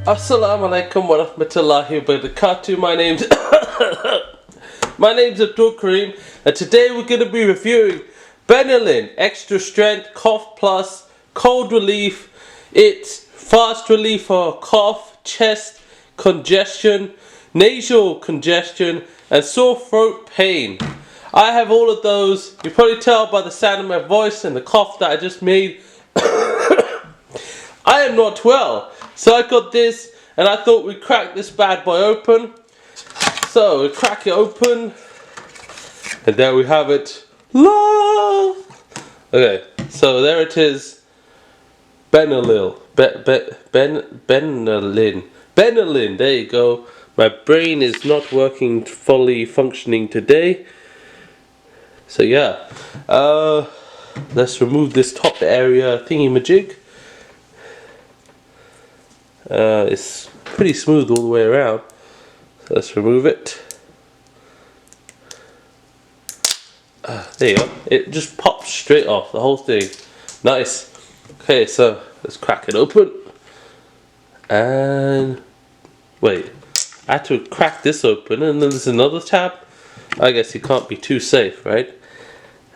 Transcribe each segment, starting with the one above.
Assalamu alaikum wa rahmatullahi wa barakatuh. My name's Abdul Kareem, and today we're going to be reviewing Benylin Extra Strength Cough Plus Cold Relief. It's fast relief for cough, chest congestion, nasal congestion, and sore throat pain. I have all of those. You probably tell by the sound of my voice and the cough that I just made. I am not well, so I got this and I thought we'd crack this bad boy open. So we crack it open and there we have it. Okay, so there it is. Benylin. Benylin, there you go. My brain is not working fully functioning today. So yeah, let's remove this top area thingy-majig. It's pretty smooth all the way around, so let's remove it. There you go, it just pops straight off, the whole thing. Nice. Okay, so let's crack it open. And wait, I had to crack this open and then there's another tab. I guess you can't be too safe, right?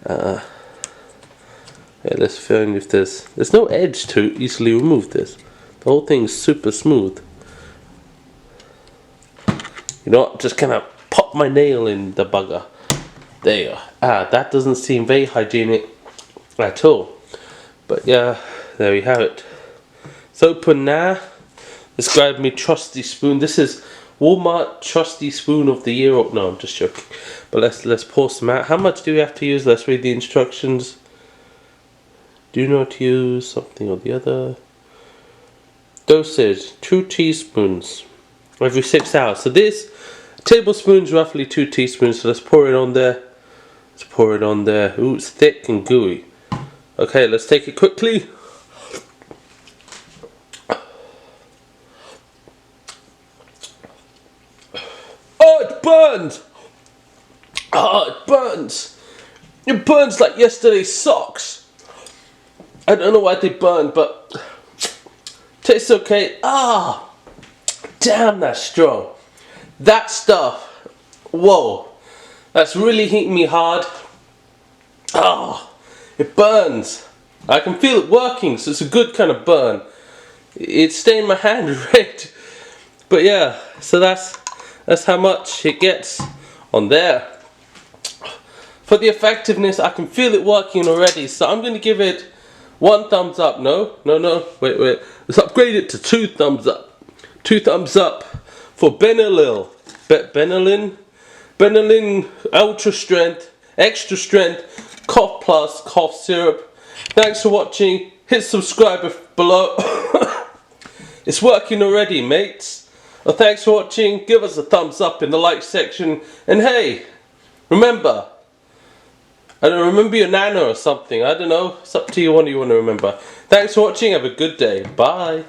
Yeah, let's find if there's no edge to easily remove this. The whole thing's super smooth. You know what? Just gonna pop my nail in the bugger. There you go. That doesn't seem very hygienic at all. But yeah, there we have it. It's open now. Let's grab me trusty spoon. This is Walmart trusty spoon of the year. Oh, no, I'm just joking. But let's pour some out. How much do we have to use? Let's read the instructions. Do not use something or the other. Dosage 2 teaspoons every 6 hours. So this tablespoon's roughly 2 teaspoons. So let's pour it on there. Let's pour it on there. Ooh, it's thick and gooey. Okay, let's take it quickly. Oh, it burns! Oh, it burns! It burns like yesterday's socks. I don't know why they burn, but tastes okay. Damn, that's strong. That stuff, whoa, that's really hitting me hard. It burns. I can feel it working, so it's a good kind of burn. It's stained my hand red. But yeah, so that's how much it gets on there. For the effectiveness, I can feel it working already, so I'm going to give it 1 thumbs up. No, wait. Let's upgrade it to 2 thumbs up. 2 thumbs up for Benylin. Benylin Ultra Strength, Extra Strength, Cough Plus, Cough Syrup. Thanks for watching. Hit subscribe below. It's working already, mates. Well, thanks for watching. Give us a thumbs up in the like section. And hey, remember, I don't remember your nana or something. I don't know. It's up to you. What do you want to remember? Thanks for watching. Have a good day. Bye.